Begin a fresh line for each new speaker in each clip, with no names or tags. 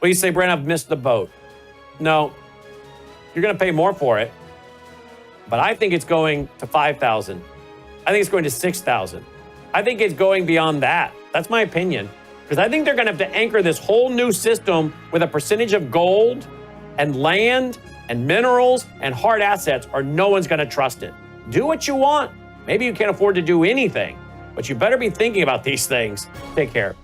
Well, you say, Brent, I've missed the boat. No, you're going to pay more for it. But I think it's going to 5,000. I think it's going to 6,000. I think it's going beyond that. That's my opinion. Because I think they're going to have to anchor this whole new system with a percentage of gold and land and minerals and hard assets, or no one's going to trust it. Do what you want. Maybe you can't afford to do anything, but you better be thinking about these things. Take care.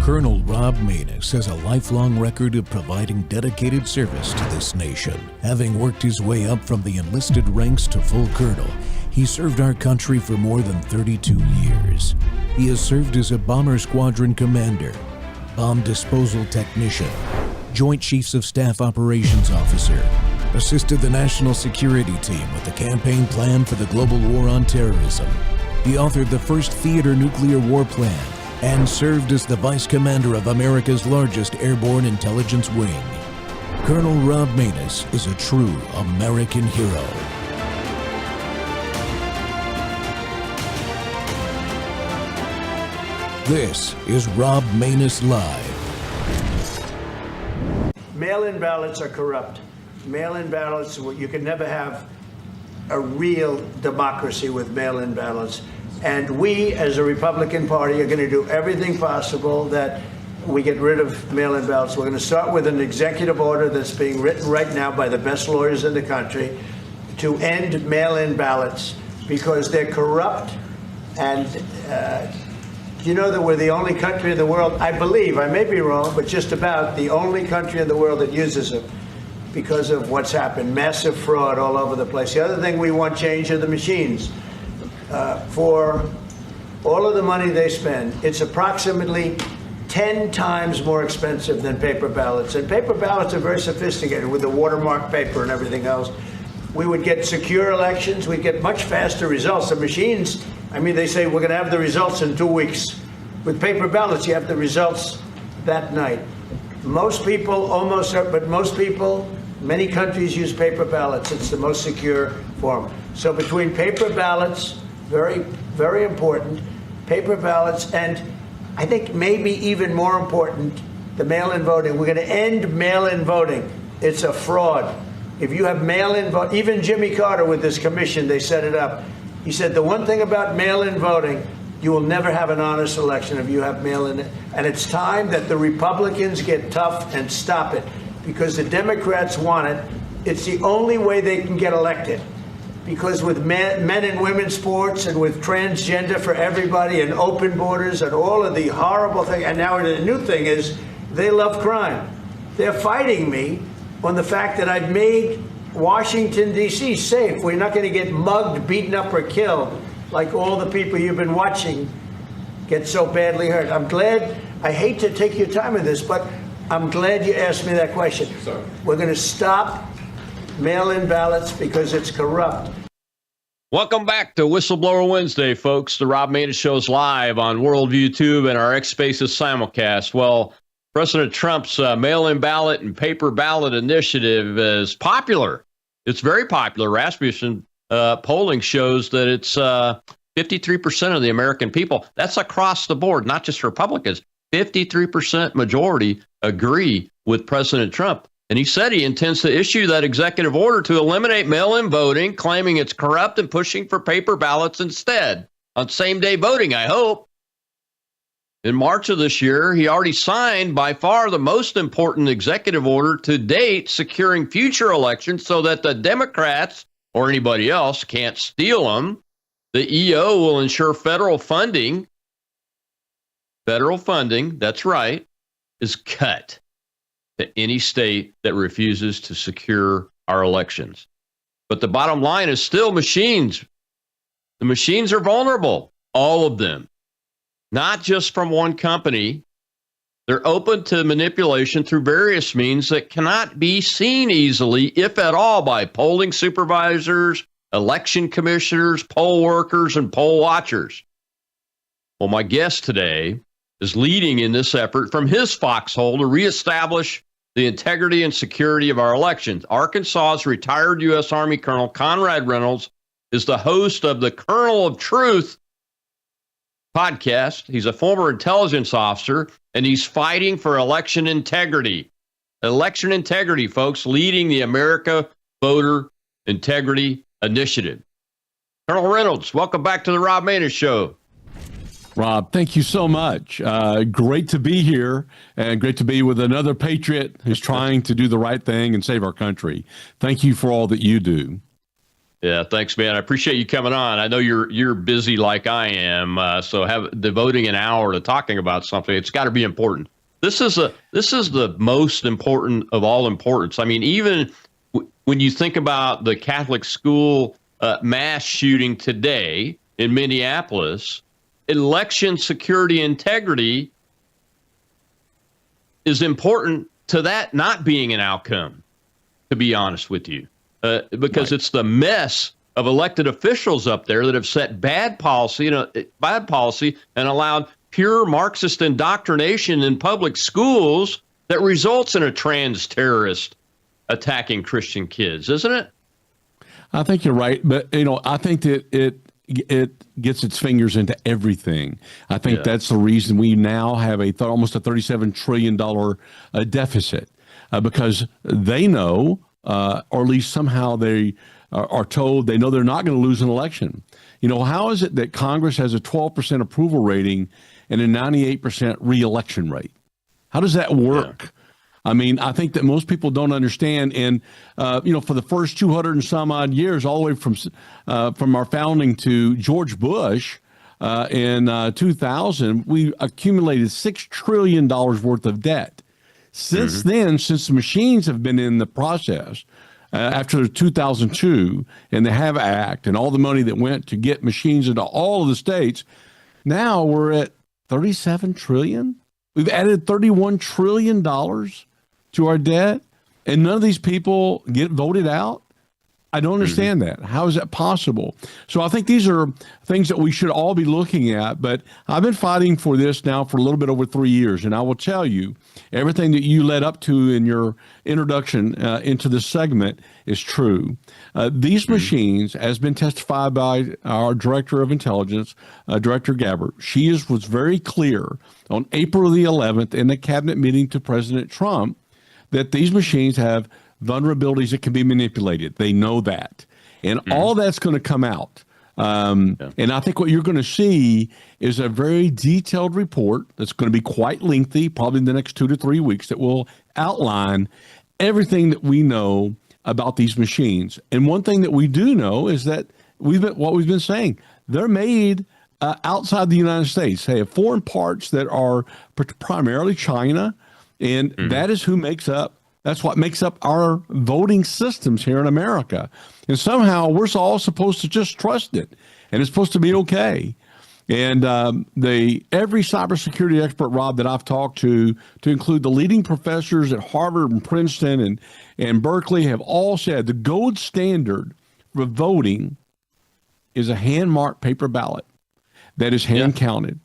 Colonel Rob Maness has a lifelong record of providing dedicated service to this nation. Having worked his way up from the enlisted ranks to full colonel, he served our country for more than 32 years. He has served as a bomber squadron commander, bomb disposal technician, Joint Chiefs of Staff Operations Officer, assisted the National Security Team with the campaign plan for the global war on terrorism. He authored the first theater nuclear war plan and served as the Vice Commander of America's largest airborne intelligence wing. Colonel Rob Maness is a true American hero. This is Rob Maness Live.
Mail-in ballots are corrupt. Mail-in ballots, you can never have a real democracy with mail-in ballots. And we, as a Republican Party, are going to do everything possible that we get rid of mail-in ballots. We're going to start with an executive order that's being written right now by the best lawyers in the country to end mail-in ballots because they're corrupt. And you know that we're the only country in the world, I believe, I may be wrong, but just about the only country in the world that uses them because of what's happened. Massive fraud all over the place. The other thing we want change are the machines. For all of the money they spend, it's approximately 10 times more expensive than paper ballots. And paper ballots are very sophisticated with the watermark paper and everything else. We would get secure elections. We'd get much faster results. The machines, I mean, they say we're going to have the results in 2 weeks. With paper ballots, you have the results that night. Most people, many countries use paper ballots. It's the most secure form. So between paper ballots, very, very important, paper ballots, and I think maybe even more important, the mail-in voting. We're going to end mail-in voting. It's a fraud. If you have mail-in vote, even Jimmy Carter with this commission, they set it up. He said the one thing about mail-in voting, you will never have an honest election if you have mail-in. And it's time that the Republicans get tough and stop it because the Democrats want it. It's the only way they can get elected. Because with men and women's sports and with transgender for everybody and open borders and all of the horrible things, and now the new thing is they love crime. They're fighting me on the fact that I've made Washington, D.C. safe. We're not going to get mugged, beaten up, or killed like all the people you've been watching get so badly hurt. I'm glad, I hate to take your time with this, but I'm glad you asked me that question. Sorry. We're going to stop mail-in ballots because it's corrupt.
Welcome back to Whistleblower Wednesday, folks. The Rob Maness Show's live on Worldview Tube and our X Spaces simulcast. Well, President Trump's mail-in ballot and paper ballot initiative is popular. It's very popular. Rasmussen polling shows that it's 53% of the American people. That's across the board, not just Republicans. 53% majority agree with President Trump. And he said he intends to issue that executive order to eliminate mail-in voting, claiming it's corrupt and pushing for paper ballots instead on same-day voting, I hope. In March of this year, he already signed by far the most important executive order to date, securing future elections so that the Democrats or anybody else can't steal them. The EO will ensure federal funding, that's right, is cut to any state that refuses to secure our elections. But the bottom line is still machines. The machines are vulnerable, all of them, not just from one company. They're open to manipulation through various means that cannot be seen easily, if at all, by polling supervisors, election commissioners, poll workers, and poll watchers. Well, my guest today is leading in this effort from his foxhole to reestablish the integrity and security of our elections. Arkansas's retired U.S. Army Colonel Conrad Reynolds is the host of the Kernel of Truth podcast. He's a former intelligence officer, and he's fighting for election integrity. Election integrity, folks, leading the America Voter Integrity Initiative. Colonel Reynolds, welcome back to the Rob Maness Show.
Rob, thank you so much. Great to be here, and great to be with another patriot who's trying to do the right thing and save our country. Thank you for all that you do.
Yeah, thanks, man. I appreciate you coming on. I know you're busy like I am, so devoting an hour to talking about something, it's got to be important. This is the most important of all importance. I mean, even when you think about the Catholic school mass shooting today in Minneapolis, election security integrity is important to that not being an outcome, to be honest with you, because It's the mess of elected officials up there that have set bad policy and allowed pure Marxist indoctrination in public schools that results in a trans terrorist attacking Christian kids, isn't it?
I think you're right, but I think that it gets its fingers into everything. I think that's the reason we now have almost a $37 trillion deficit, because they know, or at least somehow they are told they know they're not going to lose an election. How is it that Congress has a 12% approval rating and a 98% reelection rate? How does that work? Yeah. I mean, I think that most people don't understand. And, for the first 200 and some odd years, all the way from our founding to George Bush in 2000, we accumulated $6 trillion worth of debt. Since then, since the machines have been in the process, after 2002 and the HAVE Act and all the money that went to get machines into all of the states, now we're at $37 trillion. We've added $31 trillion to our debt, and none of these people get voted out. I don't understand that. How is that possible? So I think these are things that we should all be looking at, but I've been fighting for this now for a little bit over 3 years, and I will tell you, everything that you led up to in your introduction into this segment is true. These machines, as been testified by our Director of Intelligence, Director Gabbard, was very clear on April the 11th in the cabinet meeting to President Trump that these machines have vulnerabilities that can be manipulated. They know that. And all that's going to come out. And I think what you're going to see is a very detailed report that's going to be quite lengthy, probably in the next 2 to 3 weeks, that will outline everything that we know about these machines. And one thing that we do know is that what we've been saying, they're made outside the United States. They have foreign parts that are primarily China, and that is that's what makes up our voting systems here in America. And somehow we're all supposed to just trust it, and it's supposed to be okay. And every cybersecurity expert, Rob, that I've talked to include the leading professors at Harvard and Princeton and Berkeley, have all said the gold standard for voting is a hand-marked paper ballot that is hand-counted.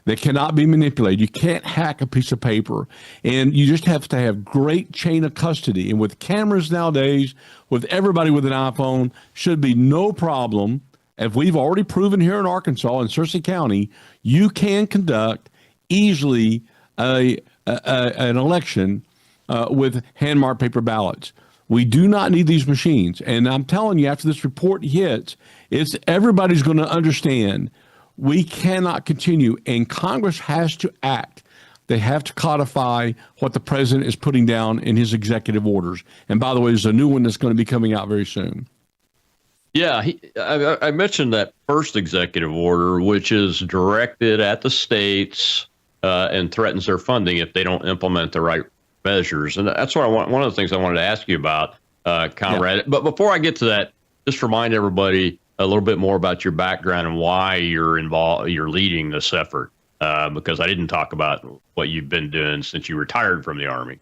That cannot be manipulated. You can't hack a piece of paper. And you just have to have great chain of custody. And with cameras nowadays, with everybody with an iPhone, should be no problem. As we've already proven here in Arkansas and Searcy County, you can conduct easily an election with hand-marked paper ballots. We do not need these machines. And I'm telling you, after this report hits, everybody's going to understand we cannot continue, and Congress has to act. They have to codify what the president is putting down in his executive orders. And by the way, there's a new one that's going to be coming out very soon.
Yeah, I mentioned that first executive order, which is directed at the states and threatens their funding if they don't implement the right measures. And that's what one of the things I wanted to ask you about, Conrad. Yeah. But before I get to that, just remind everybody a little bit more about your background and why you're leading this effort, because I didn't talk about what you've been doing since you retired from the Army.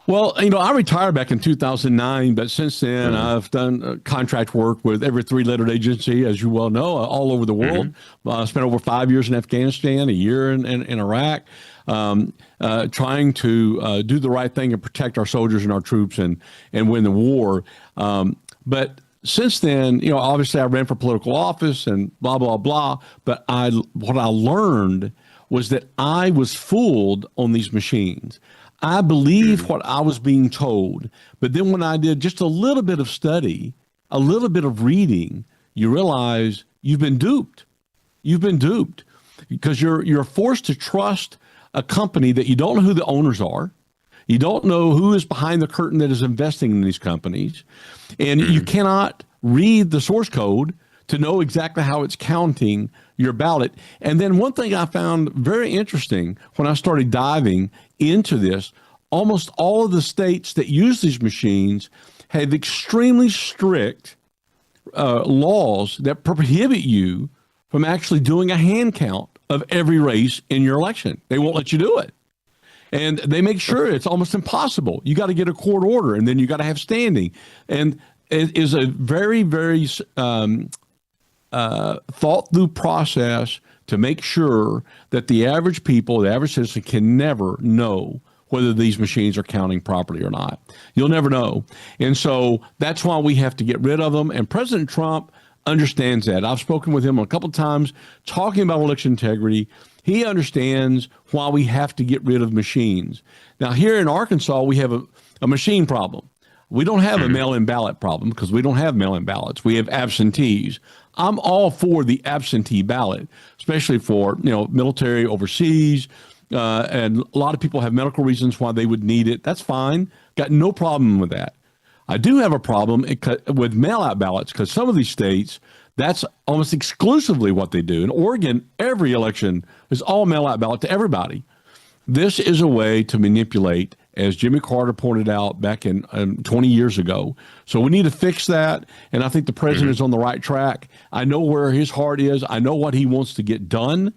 Well, I retired back in 2009, but since then I've done contract work with every three-lettered agency, as you well know, all over the world. Spent over 5 years in Afghanistan, a year in Iraq. trying to do the right thing and protect our soldiers and our troops and win the war. But since then, obviously I ran for political office and blah, blah, blah. But what I learned was that I was fooled on these machines. I believed what I was being told. But then when I did just a little bit of study, a little bit of reading, you realize you've been duped. You've been duped because you're forced to trust a company that you don't know who the owners are. You don't know who is behind the curtain that is investing in these companies. And you cannot read the source code to know exactly how it's counting your ballot. And then one thing I found very interesting when I started diving into this, almost all of the states that use these machines have extremely strict laws that prohibit you from actually doing a hand count of every race in your election. They won't let you do it. And they make sure it's almost impossible. You got to get a court order, and then you got to have standing. And it is a very, very thought through process to make sure that the average people, the average citizen, can never know whether these machines are counting properly or not. You'll never know. And so that's why we have to get rid of them. And President Trump understands that. I've spoken with him a couple of times talking about election integrity. He understands why we have to get rid of machines. Now, here in Arkansas, we have a machine problem. We don't have a mail-in ballot problem because we don't have mail-in ballots. We have absentees. I'm all for the absentee ballot, especially for military overseas, and a lot of people have medical reasons why they would need it. That's fine. Got no problem with that. I do have a problem with mail-out ballots because some of these states, that's almost exclusively what they do. In Oregon, every election is all mail-out ballot to everybody. This is a way to manipulate, as Jimmy Carter pointed out back in 20 years ago. So we need to fix that, and I think the president is on the right track. I know where his heart is. I know what he wants to get done,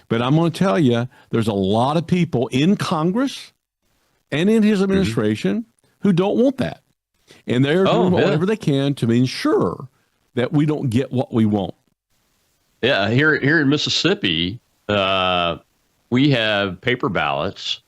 but I'm going to tell you, there's a lot of people in Congress and in his administration who don't want that. And they're doing whatever they can to ensure that we don't get what we want.
Yeah, here in Mississippi, we have paper ballots,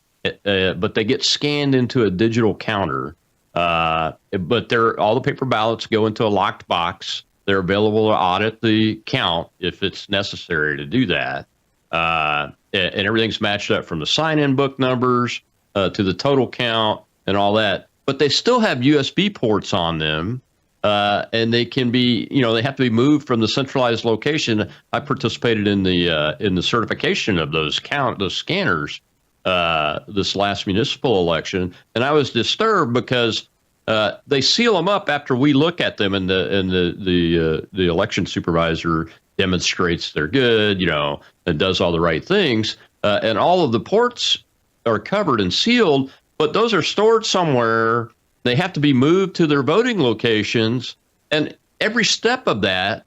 but they get scanned into a digital counter. But all the paper ballots go into a locked box. They're available to audit the count if it's necessary to do that. And everything's matched up from the sign-in book numbers to the total count and all that. But they still have USB ports on them. And they can be, they have to be moved from the centralized location. I participated in the certification of those scanners this last municipal election, and I was disturbed because they seal them up after we look at them, and the election supervisor demonstrates they're good, and does all the right things, and all of the ports are covered and sealed, but those are stored somewhere. They have to be moved to their voting locations. And every step of that,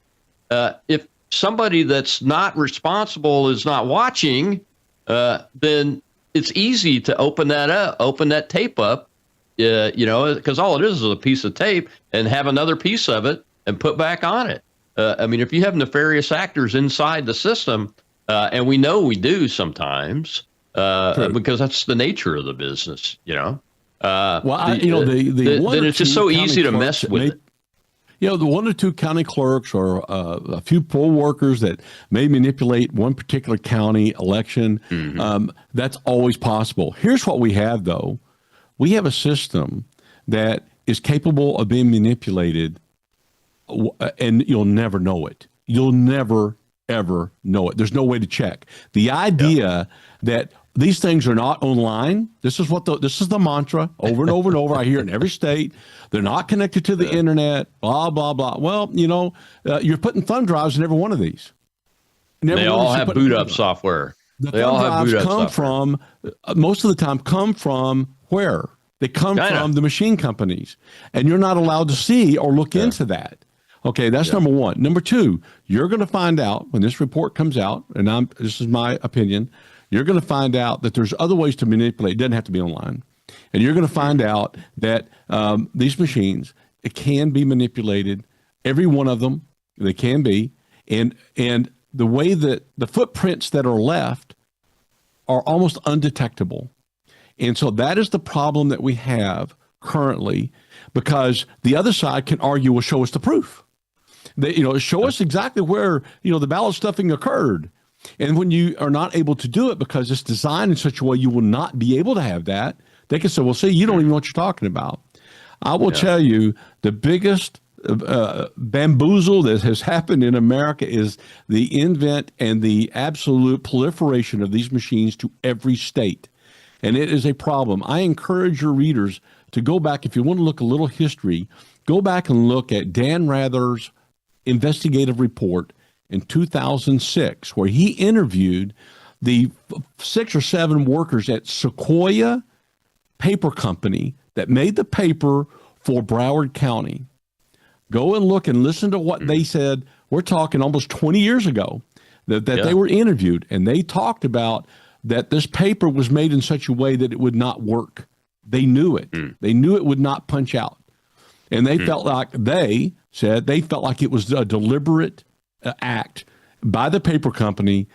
if somebody that's not responsible is not watching, then it's easy to open that tape up, because all it is a piece of tape, and have another piece of it and put back on it. If you have nefarious actors inside the system, and we know we do sometimes, because that's the nature of the business, then it's just so easy to mess with it.
The 1 or 2 county clerks or a few poll workers that may manipulate one particular county election, that's always possible. Here's what we have, though. We have a system that is capable of being manipulated, and you'll never know it. You'll never, ever know it. There's no way to check. The idea that these things are not online. This is the mantra over and over and over. I hear in every state. They're not connected to the internet. Blah blah blah. Well, you're putting thumb drives in every one of these.
They all have boot up software.
They all have boot up software. From most of the time come from where? They come from the machine companies, and you're not allowed to see or look into that. Okay, that's number one. Number two, you're going to find out when this report comes out, and this is my opinion. You're going to find out that there's other ways to manipulate. It doesn't have to be online. And you're going to find out that these machines, it can be manipulated. Every one of them, they can be. And the way that the footprints that are left are almost undetectable. And so that is the problem that we have currently, because the other side can argue, well, show us the proof. They, show us exactly where, the ballot stuffing occurred. And when you are not able to do it because it's designed in such a way you will not be able to have that, they can say, well, see, you don't even know what you're talking about. I will tell you the biggest bamboozle that has happened in America is the invent and the absolute proliferation of these machines to every state. And it is a problem. I encourage your readers to go back, if you want to look a little history, go back and look at Dan Rather's investigative report in 2006, where he interviewed the 6 or 7 workers at Sequoia Paper Company that made the paper for Broward County. Go and look and listen to what they said. We're talking almost 20 years ago that they were interviewed, and they talked about that this paper was made in such a way that it would not work. They knew it. They knew it would not punch out. And they felt like it was a deliberate act by the paper company,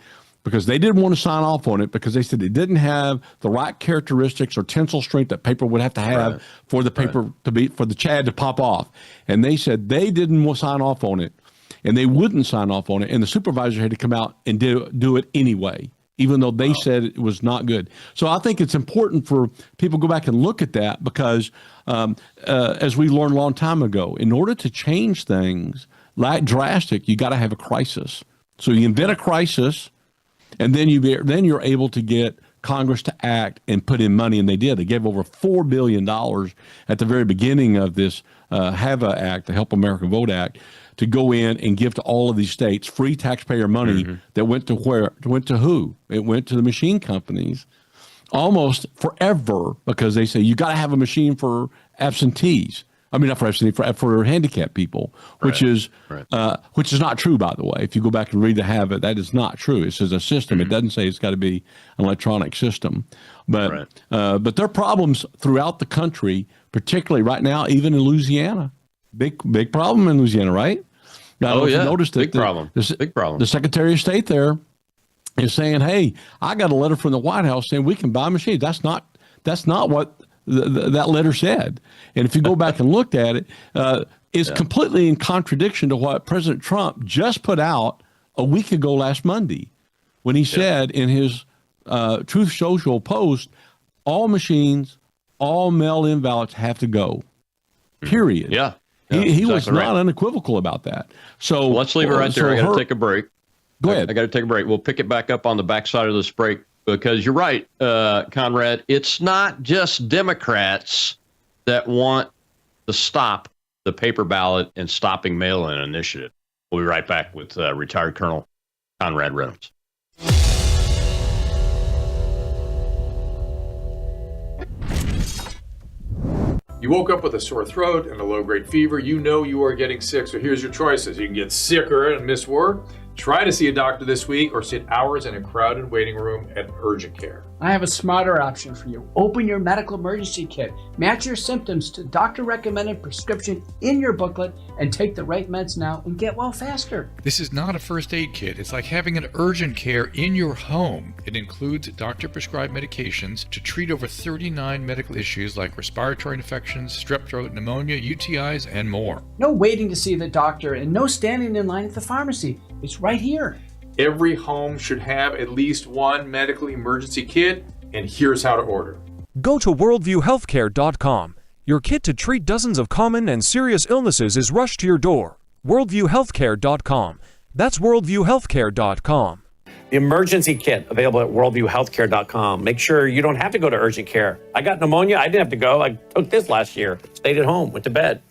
because they didn't want to sign off on it, because they said it didn't have the right characteristics or tensile strength that paper would have to have for the paper for the Chad to pop off. And they said they didn't want to sign off on it, and they wouldn't sign off on it. And the supervisor had to come out and do it anyway, even though they said it was not good. So I think it's important for people to go back and look at that, because as we learned a long time ago, in order to change things like drastic, you got to have a crisis. So you invent a crisis, and then you're able to get Congress to act and put in money, and they did. They gave over $4 billion at the very beginning of this HAVA Act, the Help America Vote Act, to go in and give to all of these states free taxpayer money that went to where? Went to who? It went to the machine companies almost forever, because they say you got to have a machine for absentees. I mean, not for absentee, for handicapped people, which is not true, by the way. If you go back and read the HAVA, that is not true. It says a system. It doesn't say it's got to be an electronic system. But there are problems throughout the country, particularly right now, even in Louisiana. Big problem in Louisiana, right? Now, you noticed that big problem. The Secretary of State there is saying, "Hey, I got a letter from the White House saying we can buy machines." That's not what that letter said. And if you go back and looked at it, it's completely in contradiction to what President Trump just put out a week ago last Monday, when he said in his Truth Social post, all machines, all mail-in ballots have to go, period.
Yeah.
He
exactly
was not unequivocal about that. So
let's leave it right there. I got to take a break.
Go ahead.
I got to take a break. We'll pick it back up on the backside of this break, because you're right, Conrad. It's not just Democrats that want to stop the paper ballot and stopping mail-in initiative. We'll be right back with retired Colonel Conrad Reynolds.
You woke up with a sore throat and a low-grade fever. You know you are getting sick, so here's your choices. You can get sicker and miss work, try to see a doctor this week, or sit hours in a crowded waiting room at urgent care.
I have a smarter option for you. Open your medical emergency kit. Match your symptoms to doctor-recommended prescription in your booklet, and take the right meds now and get well faster.
This is not a first aid kit. It's like having an urgent care in your home. It includes doctor-prescribed medications to treat over 39 medical issues like respiratory infections, strep throat, pneumonia, UTIs, and more.
No waiting to see the doctor and no standing in line at the pharmacy. It's right here.
Every home should have at least one medical emergency kit, and here's how to order.
Go to worldviewhealthcare.com. Your kit to treat dozens of common and serious illnesses is rushed to your door. worldviewhealthcare.com. That's worldviewhealthcare.com.
The emergency kit available at worldviewhealthcare.com. Make sure you don't have to go to urgent care. I got pneumonia. I didn't have to go. I took this last year. Stayed at home. Went to bed.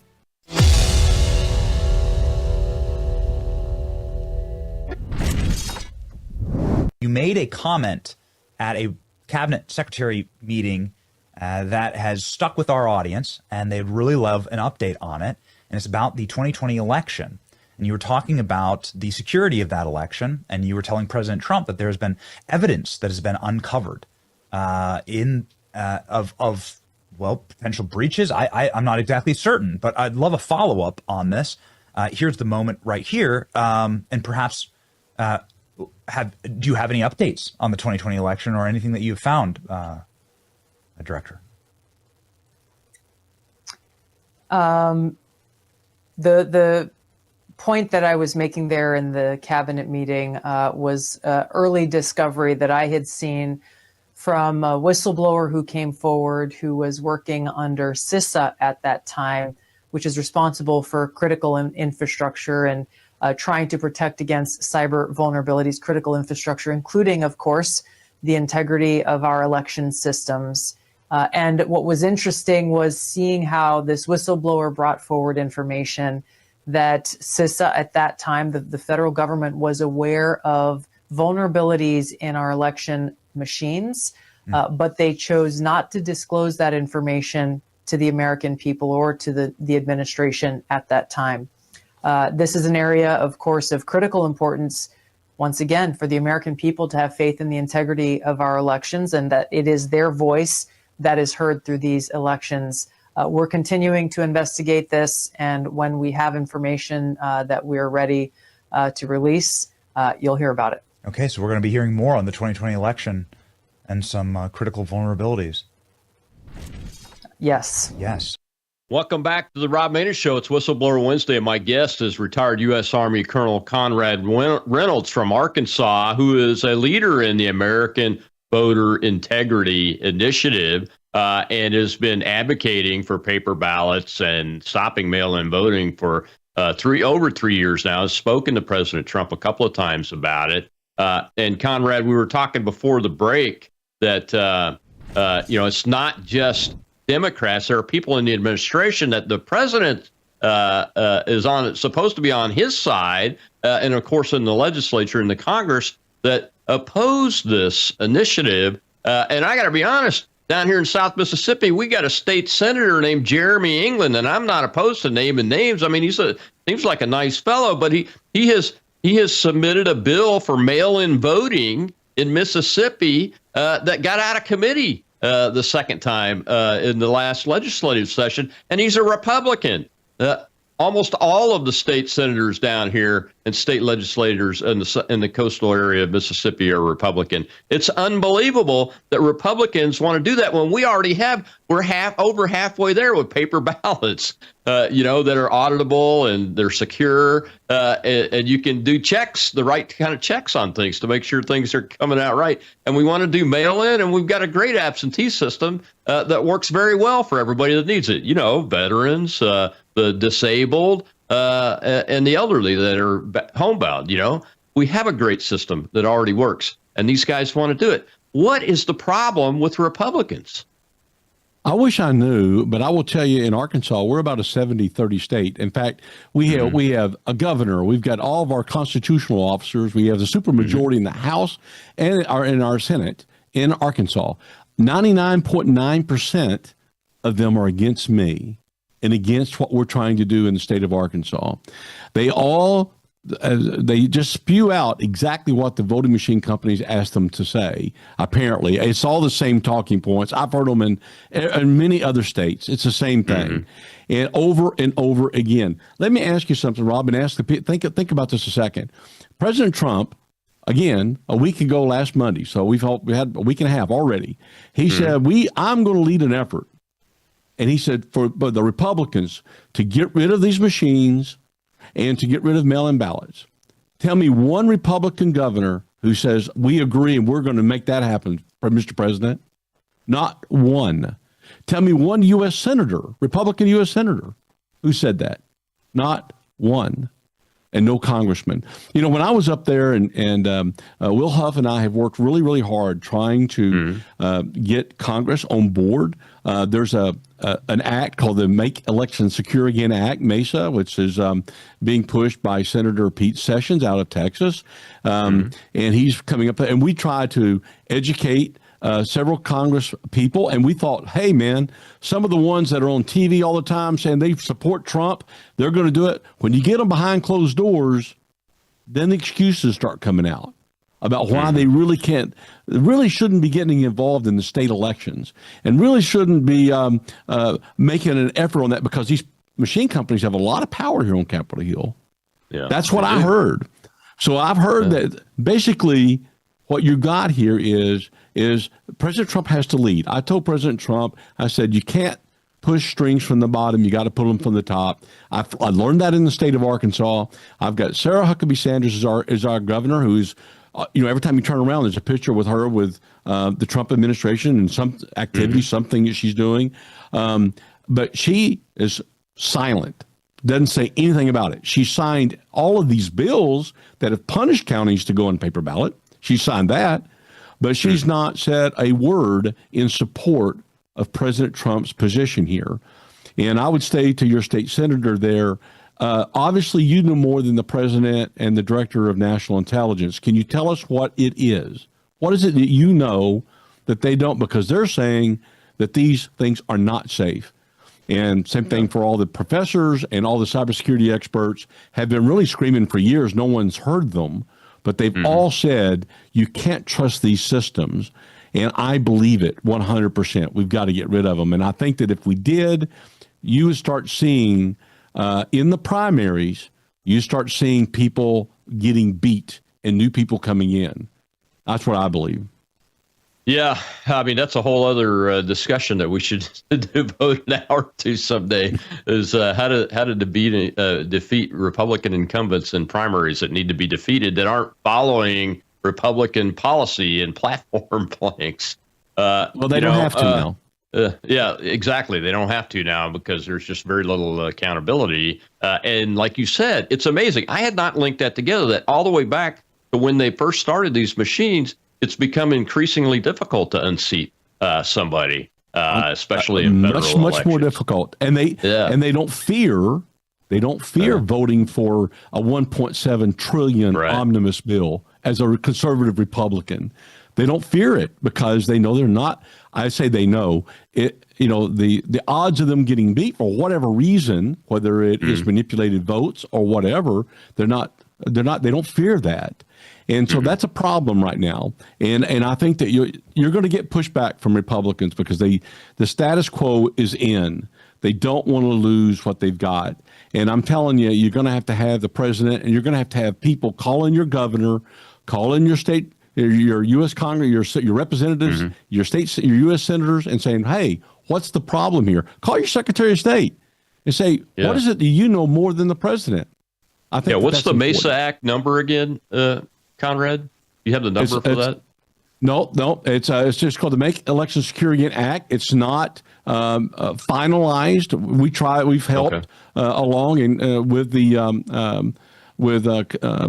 You made a comment at a cabinet secretary meeting that has stuck with our audience, and they'd really love an update on it. And it's about the 2020 election. And you were talking about the security of that election, and you were telling President Trump that there's been evidence that has been uncovered of potential breaches. I'm not exactly certain, but I'd love a follow-up on this. Here's the moment right here, and perhaps do you have any updates on the 2020 election or anything that you've found, Director?
The point that I was making there in the cabinet meeting was early discovery that I had seen from a whistleblower who came forward, who was working under CISA at that time, which is responsible for critical infrastructure and trying to protect against cyber vulnerabilities, critical infrastructure, including, of course, the integrity of our election systems. And what was interesting was seeing how this whistleblower brought forward information that CISA at that time, the federal government, was aware of vulnerabilities in our election machines, but they chose not to disclose that information to the American people or to the administration at that time. This is an area, of course, of critical importance, once again, for the American people to have faith in the integrity of our elections and that it is their voice that is heard through these elections. We're continuing to investigate this, and when we have information that we're ready to release, you'll hear about it.
Okay, so we're going to be hearing more on the 2020 election and some critical vulnerabilities.
Yes.
Yes.
Welcome back to the Rob Maness Show. It's Whistleblower Wednesday, and my guest is retired U.S. Army Colonel Conrad Reynolds from Arkansas, who is a leader in the American Voter Integrity Initiative and has been advocating for paper ballots and stopping mail-in voting for over 3 years now. Has spoken to President Trump a couple of times about it. And Conrad, we were talking before the break that it's not just Democrats. There are people in the administration that the president is supposed to be on his side, and of course in the legislature and the Congress that oppose this initiative. And I got to be honest, down here in South Mississippi, we got a state senator named Jeremy England, and I'm not opposed to naming names. I mean, seems like a nice fellow, but he has submitted a bill for mail-in voting in Mississippi that got out of committee the second time in the last legislative session, and he's a Republican. Almost all of the state senators down here and state legislators in the coastal area of Mississippi are Republican. It's unbelievable that Republicans want to do that when we're over halfway there with paper ballots, that are auditable and they're secure, and you can do checks, the right kind of checks on things to make sure things are coming out right. And we want to do mail-in, and we've got a great absentee system that works very well for everybody that needs it. Veterans, the disabled, and the elderly that are homebound. We have a great system that already works, and these guys want to do it. What is the problem with Republicans?
I wish I knew, but I will tell you, in Arkansas, we're about a 70-30 state. In fact, we have a governor. We've got all of our constitutional officers. We have the supermajority in the House and in our Senate in Arkansas. 99.9% of them are against me and against what we're trying to do in the state of Arkansas. They just spew out exactly what the voting machine companies asked them to say. Apparently, it's all the same talking points. I've heard them in many other states. It's the same thing, and over again. Let me ask you something, Rob, and think about this a second. President Trump, again, a week ago last Monday, so we had a week and a half already. He said, I'm going to lead an effort. And he said for the Republicans to get rid of these machines and to get rid of mail-in ballots. Tell me one Republican governor who says, we agree and we're going to make that happen, Mr. President. Not one. Tell me one U.S. senator, Republican U.S. senator, who said that. Not one. And no congressman. When I was up there, and Will Huff and I have worked really, really hard trying to get Congress on board. There's an act called the Make Elections Secure Again Act, MESA, which is being pushed by Senator Pete Sessions out of Texas. And he's coming up, and we try to educate several Congress people, and we thought, hey, man, some of the ones that are on TV all the time saying they support Trump, they're going to do it. When you get them behind closed doors, then the excuses start coming out about why they really shouldn't be getting involved in the state elections and really shouldn't be making an effort on that, because these machine companies have a lot of power here on Capitol Hill. Yeah, that's what I heard. So I've heard that basically what you got here is President Trump has to lead. I told President Trump, I said, you can't push strings from the bottom. You got to pull them from the top. I learned that in the state of Arkansas. I've got Sarah Huckabee Sanders as our governor, who's, every time you turn around, there's a picture with her with the Trump administration and some activity, something that she's doing. But she is silent, doesn't say anything about it. She signed all of these bills that have punished counties to go on paper ballot. She signed that, but she's not said a word in support of President Trump's position here. And I would say to your state senator there, obviously you know more than the president and the director of national intelligence. Can you tell us what it is? What is it that you know that they don't? Because they're saying that these things are not safe. And same thing for all the professors and all the cybersecurity experts have been really screaming for years. No one's heard them, but they've all said you can't trust these systems. And I believe it 100%. We've got to get rid of them. And I think that if we did, you would start seeing in the primaries, you start seeing people getting beat and new people coming in. That's what I believe.
Yeah, I mean, that's a whole other discussion that we should devote an hour or two someday, is how to defeat Republican incumbents in primaries that need to be defeated that aren't following Republican policy and platform planks.
Well, they don't have to now.
Yeah, exactly. They don't have to now because there's just very little accountability. And like you said, it's amazing. I had not linked that together, that all the way back to when they first started these machines, it's become increasingly difficult to unseat somebody, especially in federal
much more difficult. And they don't fear voting for a 1.7 trillion omnibus bill as a conservative Republican. They don't fear it because they know they're not. I say they know it. The odds of them getting beat for whatever reason, whether it is manipulated votes or whatever, they don't fear that. And so that's a problem right now. And I think that you're going to get pushback from Republicans because the status quo is in. They don't want to lose what they've got. And I'm telling you, you're going to have the president, and you're going to have people calling your governor, calling your state, your U.S. Congress, your representatives, your states, your U.S. senators, and saying, hey, what's the problem here? Call your Secretary of State and say, what is it that you know more than the president? I think
what's the important. Mesa Act number again, Conrad? You have the number for that?
No. It's just called the Make Election Security Act. It's not finalized. We've helped along and with the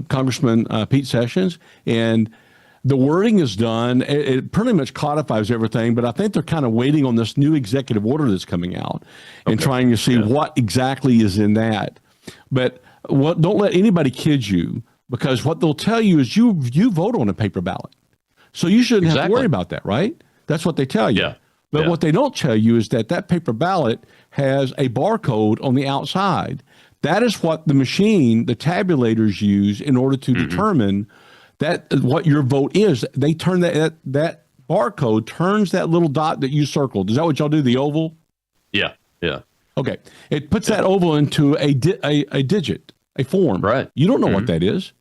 Congressman Pete Sessions, and the wording is done. It pretty much codifies everything, but I think they're kind of waiting on this new executive order that's coming out and trying to see what exactly is in that. But don't let anybody kid you, because what they'll tell you is you vote on a paper ballot. So you shouldn't have to worry about that, right? That's what they tell you. But what they don't tell you is that paper ballot has a barcode on the outside. That is what the machine, the tabulators use in order to determine that what your vote is. They turn that barcode turns that little dot that you circled. Is that what y'all do, the oval?
Yeah.
Okay. It puts that oval into a digit, a form.
Right.
You don't know what that is.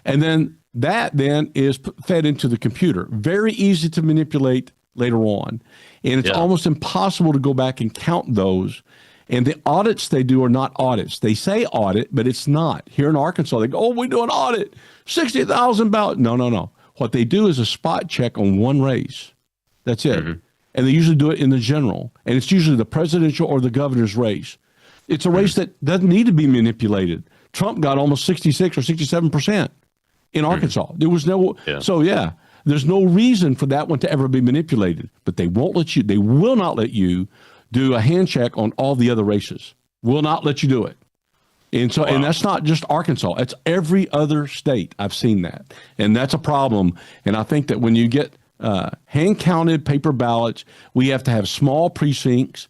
And then that is fed into the computer. Very easy to manipulate later on. And it's almost impossible to go back and count those. And the audits they do are not audits. They say audit, but it's not. Here in Arkansas, they go, oh, we do an audit. 60,000 ballots. No. What they do is a spot check on one race. That's it. And they usually do it in the general. And it's usually the presidential or the governor's race. It's a race that doesn't need to be manipulated. Trump got almost 66 or 67% in Arkansas. There was no, there's no reason for that one to ever be manipulated, but they will not let you do a hand check on all the other races. Will not let you do it. And so, and that's not just Arkansas, it's every other state. I've seen that. And that's a problem. And I think that when you get hand counted paper ballots, we have to have small precincts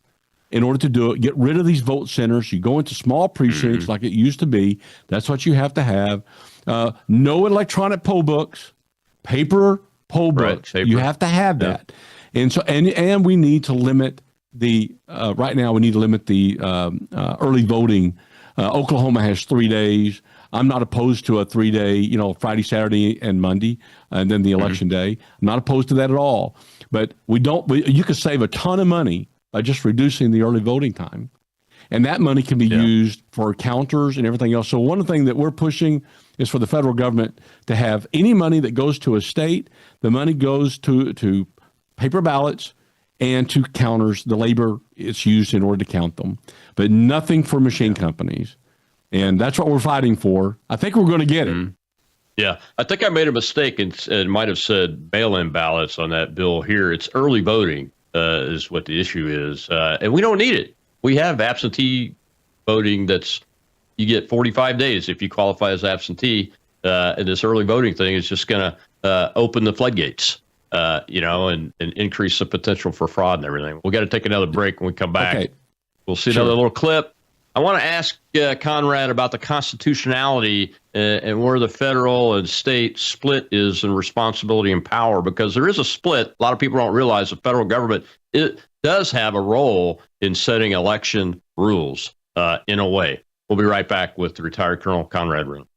in order to do it. Get rid of these vote centers. You go into small precincts like it used to be. That's what you have to have. No electronic poll books, paper poll books. You have to have that. And so, and we need to limit the, right now we need to limit the early voting. Oklahoma has 3 days. I'm not opposed to a 3-day, Friday, Saturday, and Monday, and then the election day. I'm not opposed to that at all. But you could save a ton of money by just reducing the early voting time. And that money can be used for counters and everything else. So one thing that we're pushing is for the federal government to have any money that goes to a state, the money goes to paper ballots and to counters, the labor it's used in order to count them, but nothing for machine companies. And that's what we're fighting for. I think we're going to get it.
Yeah, I think I made a mistake and might have said mail-in ballots on that bill here. It's early voting is what the issue is, and we don't need it. We have absentee voting you get 45 days if you qualify as absentee, and this early voting thing is just going to open the floodgates, and increase the potential for fraud and everything. We got to take another break when we come back. Okay. We'll see another little clip. I want to ask Conrad about the constitutionality and where the federal and state split is in responsibility and power, because there is a split. A lot of people don't realize the federal government does have a role in setting election rules in a way. We'll be right back with the retired Colonel Conrad Reynolds.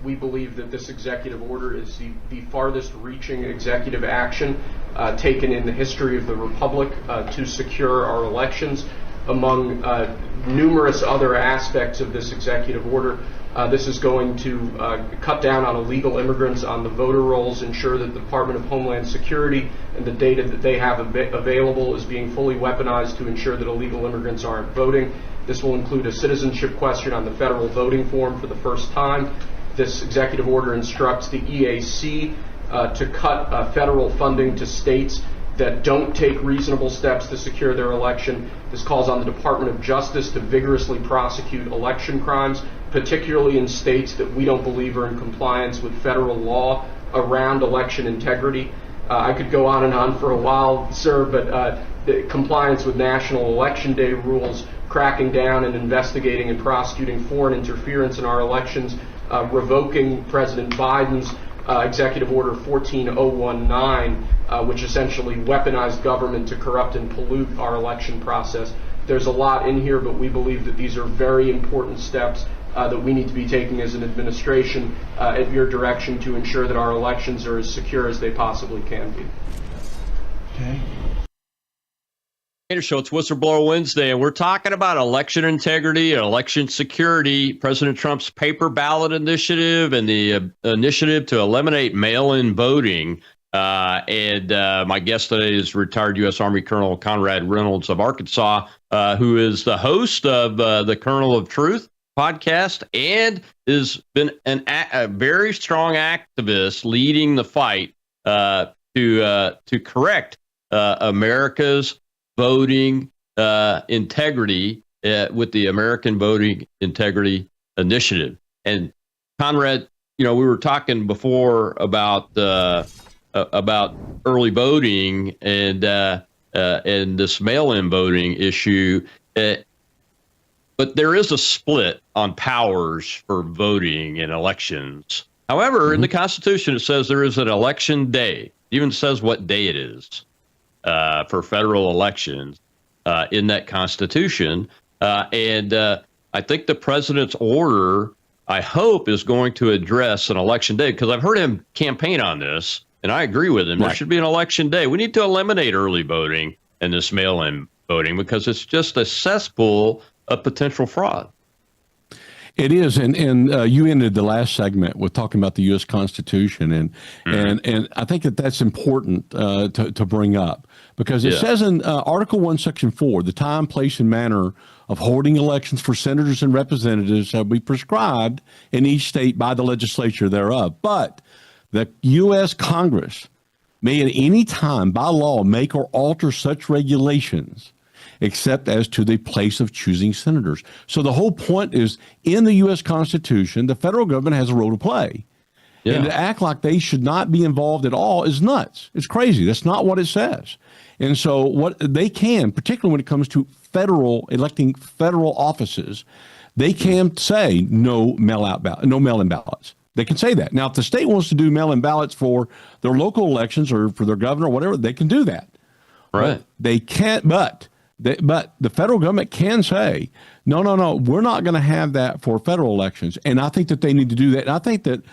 We believe that this executive order is the farthest reaching executive action taken in the history of the Republic to secure our elections. Among numerous other aspects of this executive order, this is going to cut down on illegal immigrants on the voter rolls, ensure that the Department of Homeland Security and the data that they have available is being fully weaponized to ensure that illegal immigrants aren't voting. This will include a citizenship question on the federal voting form for the first time. This executive order instructs the EAC to cut federal funding to states that don't take reasonable steps to secure their election. This calls on the Department of Justice to vigorously prosecute election crimes, particularly in states that we don't believe are in compliance with federal law around election integrity. I could go on and on for a while, sir, but the compliance with National Election Day rules, cracking down and investigating and prosecuting foreign interference in our elections, revoking President Biden's Executive Order 14019, which essentially weaponized government to corrupt and pollute our election process. There's a lot in here, but we believe that these are very important steps that we need to be taking as an administration at your direction to ensure that our elections are as secure as they possibly can be.
Okay.
Show, it's Whistleblower Wednesday, and we're talking about election integrity and election security, President Trump's paper ballot initiative and the initiative to eliminate mail-in voting. My guest today is retired U.S. Army Colonel Conrad Reynolds of Arkansas, who is the host of the Colonel of Truth podcast and has been a very strong activist leading the fight to correct America's voting integrity with the American Voting Integrity Initiative. And Conrad, we were talking before about early voting and this mail-in voting issue, but there is a split on powers for voting in elections. However, in the Constitution, it says there is an election day. It even says what day it is. For federal elections. in that Constitution. And I think the president's order, I hope, is going to address an election day, because I've heard him campaign on this, and I agree with him. There should be an election day. We need to eliminate early voting and this mail-in voting, because it's just a cesspool of potential fraud.
It is, and you ended the last segment with talking about the U.S. Constitution, and I think that's important to bring up, because it says in Article 1, Section 4, the time, place, and manner of holding elections for senators and representatives shall be prescribed in each state by the legislature thereof. But the U.S. Congress may at any time by law make or alter such regulations, except as to the place of choosing senators. So the whole point is, in the U.S. Constitution, the federal government has a role to play. Yeah. And to act like they should not be involved at all is nuts. It's crazy. That's not what it says. And so what they can, particularly when it comes to electing federal offices, they can say no mail-in ballots. They can say that. Now, if the state wants to do mail-in ballots for their local elections or for their governor or whatever, they can do that.
Right.
But they can't, but the federal government can say, no, we're not going to have that for federal elections. And I think that they need to do that. And I think that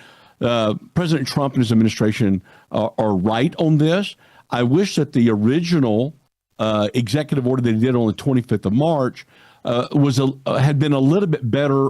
President Trump and his administration are right on this. I wish that the original executive order that he did on the 25th of March had been a little bit better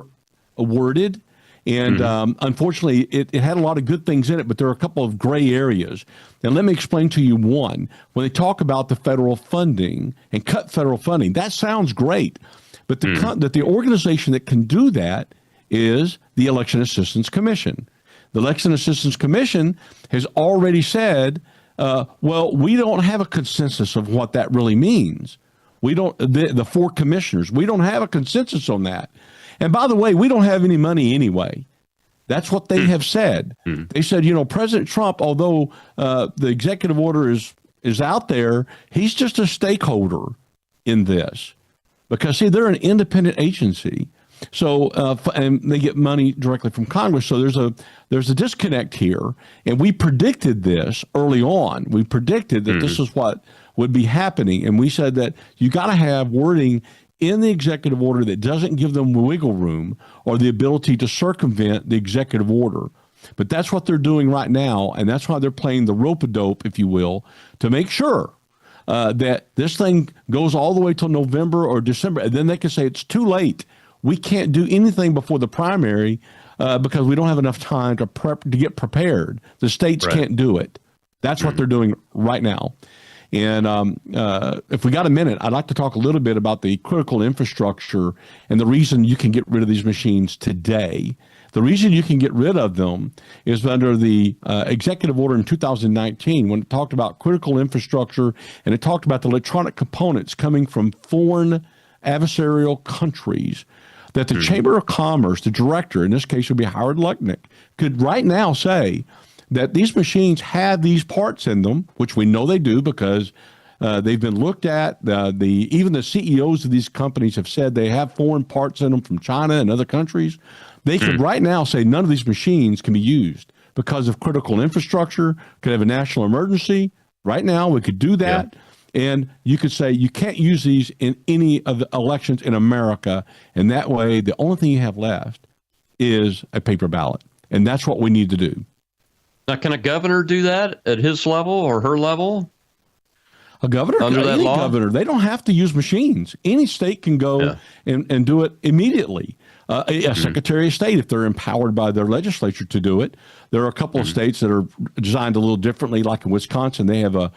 worded. And unfortunately, it had a lot of good things in it, but there are a couple of gray areas. And let me explain to you one. When they talk about the federal funding and cut federal funding, that sounds great. But that the organization that can do that is the Election Assistance Commission. The Election Assistance Commission has already said, well, we don't have a consensus of what that really means. We don't, the four commissioners, we don't have a consensus on that. And by the way, we don't have any money anyway. That's what they have said. They said, President Trump, although the executive order is out there, he's just a stakeholder in this. Because, see, they're an independent agency. So, and they get money directly from Congress. So there's a disconnect here. And we predicted this early on. We predicted that this is what would be happening. And we said that you got to have wording in the executive order that doesn't give them wiggle room or the ability to circumvent the executive order. But that's what they're doing right now, and that's why they're playing the rope-a-dope, if you will, to make sure that this thing goes all the way till November or December, and then they can say it's too late. We can't do anything before the primary because we don't have enough time to get prepared. The states can't do it. That's what they're doing right now. And if we got a minute, I'd like to talk a little bit about the critical infrastructure and the reason you can get rid of these machines today. The reason you can get rid of them is under the executive order in 2019, when it talked about critical infrastructure and it talked about the electronic components coming from foreign adversarial countries, that the Chamber of Commerce, the director, in this case would be Howard Lutnick, could right now say that these machines have these parts in them, which we know they do because they've been looked at. Even the CEOs of these companies have said they have foreign parts in them from China and other countries. They could right now say none of these machines can be used because of critical infrastructure, could have a national emergency. Right now, we could do that. Yeah. And you could say you can't use these in any of the elections in America. And that way, the only thing you have left is a paper ballot. And that's what we need to do.
Now, can a governor do that at his level or her level?
A governor,
under that law?
Governor, they don't have to use machines. Any state can go and do it immediately. A Secretary of State, if they're empowered by their legislature to do it. There are a couple of states that are designed a little differently, like in Wisconsin. They have a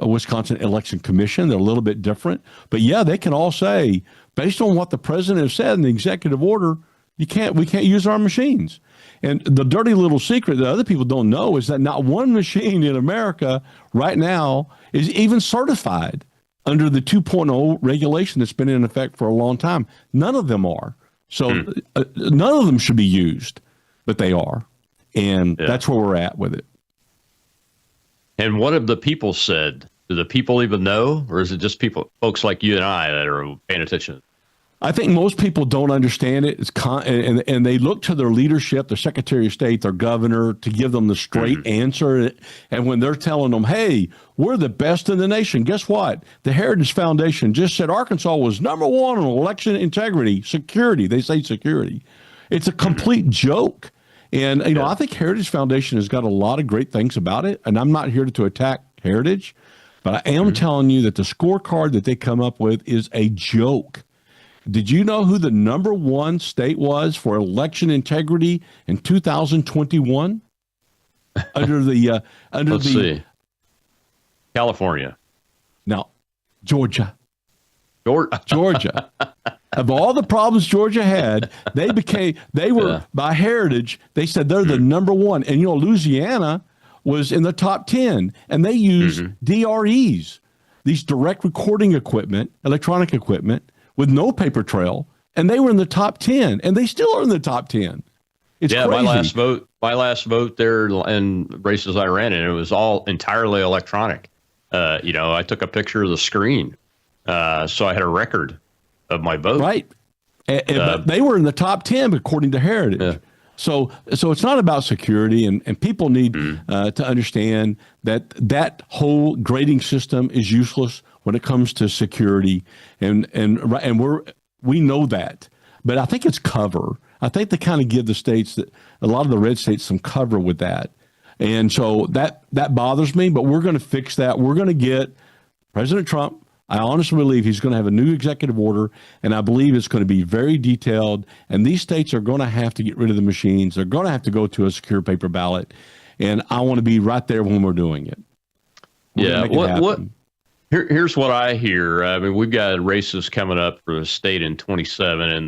Wisconsin Election Commission. They're a little bit different. But yeah, they can all say, based on what the president has said in the executive order, we can't use our machines. And the dirty little secret that other people don't know is that not one machine in America right now is even certified under the 2.0 regulation that's been in effect for a long time. None of them are. So none of them should be used, but they are. And that's where we're at with it.
And what have the people said? Do the people even know? Or is it just folks like you and I that are paying attention?
I think most people don't understand it. And they look to their leadership, their Secretary of State, their governor, to give them the straight answer. And when they're telling them, hey, we're the best in the nation, guess what? The Heritage Foundation just said Arkansas was number one on election integrity, security. They say security. It's a complete joke. And, I think Heritage Foundation has got a lot of great things about it. And I'm not here to attack Heritage, but I am telling you that the scorecard that they come up with is a joke. Did you know who the number one state was for election integrity in 2021?
Let's see. California.
No, Georgia. Georgia. Of all the problems Georgia had, they were by Heritage, they said they're the number one. And Louisiana was in the top 10, and they used DREs, these direct recording equipment, electronic equipment, with no paper trail, and they were in the top 10, and they still are in the top 10. It's crazy.
my last vote there in races I ran in, it was all entirely electronic. I took a picture of the screen, so I had a record of my vote.
Right. But they were in the top 10 according to Heritage. Yeah. So it's not about security, and people need to understand that whole grading system is useless when it comes to security, and we know that. But I think it's cover. I think they kind of give the states, that a lot of the red states, some cover with that. And so that bothers me, but we're going to fix that. We're going to get President Trump. I honestly believe he's going to have a new executive order, and I believe it's going to be very detailed. And these states are going to have to get rid of the machines. They're going to have to go to a secure paper ballot. And I want to be right there when we're doing it.
Here's what I hear. I mean, we've got races coming up for the state in 27, and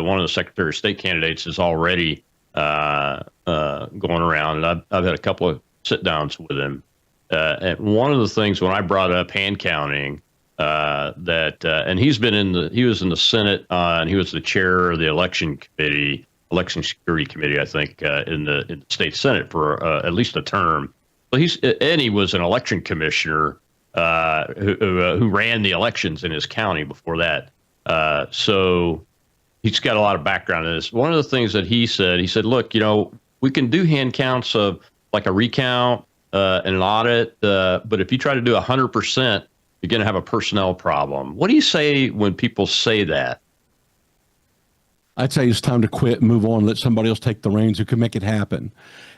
one of the Secretary of State candidates is already going around, and I've had a couple of sit-downs with him. And one of the things when I brought up hand counting, and he was in the Senate, and he was the chair of the election security committee, I think, in the state Senate for at least a term. But he was an election commissioner who ran the elections in his county before that. So he's got a lot of background in this. One of the things that he said, look, we can do hand counts of like a recount and an audit, but if you try to do 100%, you're going to have a personnel problem. What do you say when people say that?
I'd say it's time to quit and move on. Let somebody else take the reins who can make it happen.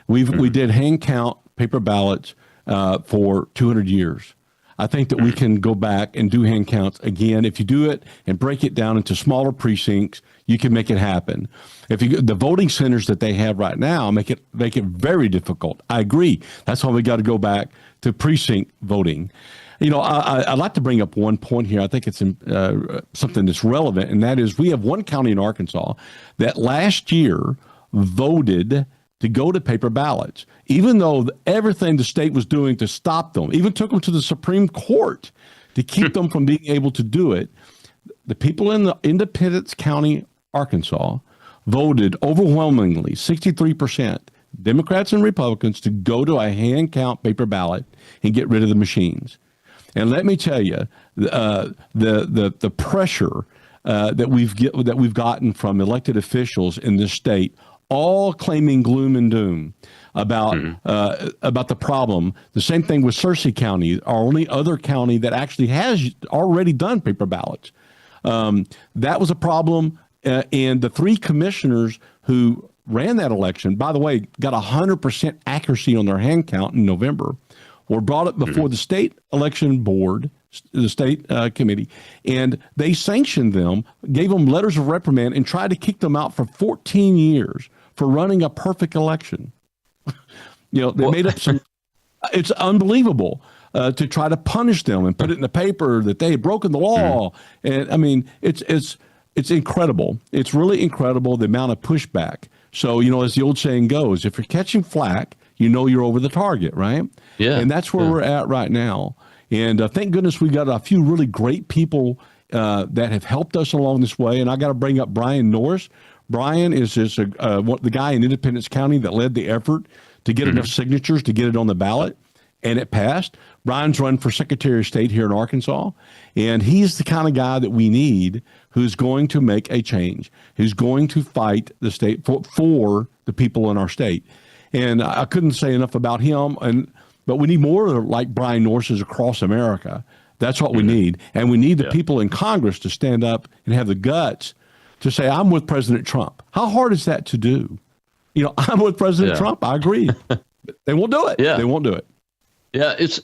We did hand count paper ballots for 200 years. I think that we can go back and do hand counts again. If you do it and break it down into smaller precincts, you can make it happen. The voting centers that they have right now make it very difficult. I agree. That's why we got to go back to precinct voting. I'd like to bring up one point here. I think it's something that's relevant, and that is we have one county in Arkansas that last year voted to go to paper ballots, even though everything the state was doing to stop them, even took them to the Supreme Court to keep them from being able to do it. The people in the Independence County, Arkansas, voted overwhelmingly, 63%, Democrats and Republicans, to go to a hand count paper ballot and get rid of the machines. And let me tell you, the pressure that we've gotten from elected officials in this state, all claiming gloom and doom about the problem. The same thing with Searcy County, our only other county that actually has already done paper ballots. That was a problem, and the three commissioners who ran that election, by the way, got 100% accuracy on their hand count in November, were brought up before the state election board, the state committee, and they sanctioned them, gave them letters of reprimand, and tried to kick them out for 14 years for running a perfect election. They made up some. It's unbelievable to try to punish them and put it in the paper that they had broken the law. And I mean, it's incredible. It's really incredible the amount of pushback. So as the old saying goes, if you're catching flack, you're over the target, right? Yeah. And that's where we're at right now. And thank goodness we got a few really great people that have helped us along this way. And I got to bring up Brian Norris. Brian is the guy in Independence County that led the effort to get enough signatures to get it on the ballot. and it passed. Brian's run for Secretary of State here in Arkansas, and he's the kind of guy that we need who's going to make a change, who's going to fight the state for the people in our state. And I couldn't say enough about him. But we need more like Brian Norris's across America. That's what we need. And we need the people in Congress to stand up and have the guts to say, I'm with President Trump. How hard is that to do? You know, I'm with President Trump. I agree. They won't do it. They won't do it.
It's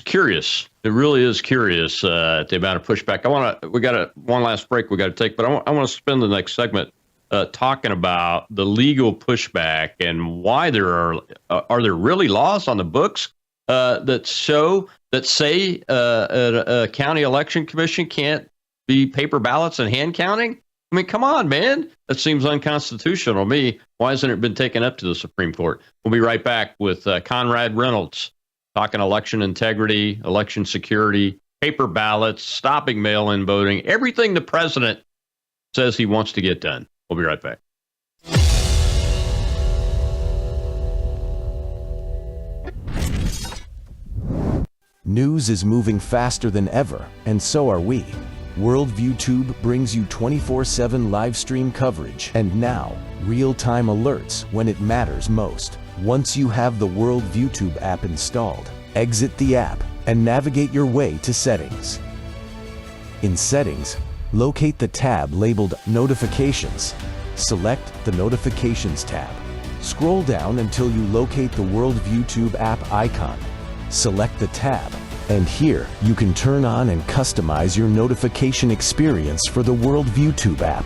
curious. It really is curious, the amount of pushback. We got one last break we got to take, but I want to spend the next segment talking about the legal pushback and why are there really laws on the books that say a county election commission can't be paper ballots and hand counting? I mean, come on, man. That seems unconstitutional to me. Why hasn't it been taken up to the Supreme Court? We'll be right back with Conrad Reynolds talking election integrity, election security, paper ballots, stopping mail-in voting, everything the president says he wants to get done. We'll be right back.
News is moving faster than ever, and so are we. Worldview Tube brings you 24/7 live stream coverage and now real-time alerts when it matters most. Once you have the Worldview Tube app installed, exit the app and navigate your way to Settings. In Settings, locate the tab labeled Notifications. Select the Notifications tab. Scroll down until you locate the Worldview Tube app icon. Select the tab, and here you can turn on and customize your notification experience for the Worldview Tube app.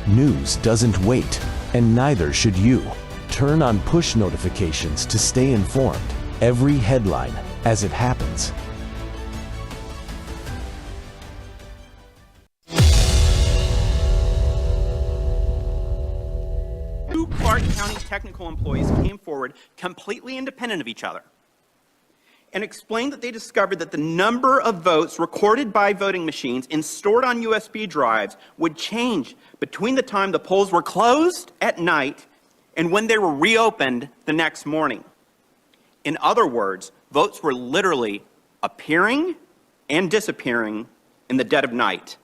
News doesn't wait, and neither should you. Turn on push notifications to stay informed. Every headline as it happens.
Two Clark County technical employees came forward completely independent of each other and explained that they discovered that the number of votes recorded by voting machines and stored on USB drives would change between the time the polls were closed at night and when they were reopened the next morning. In other words, votes were literally appearing and disappearing in the dead of night.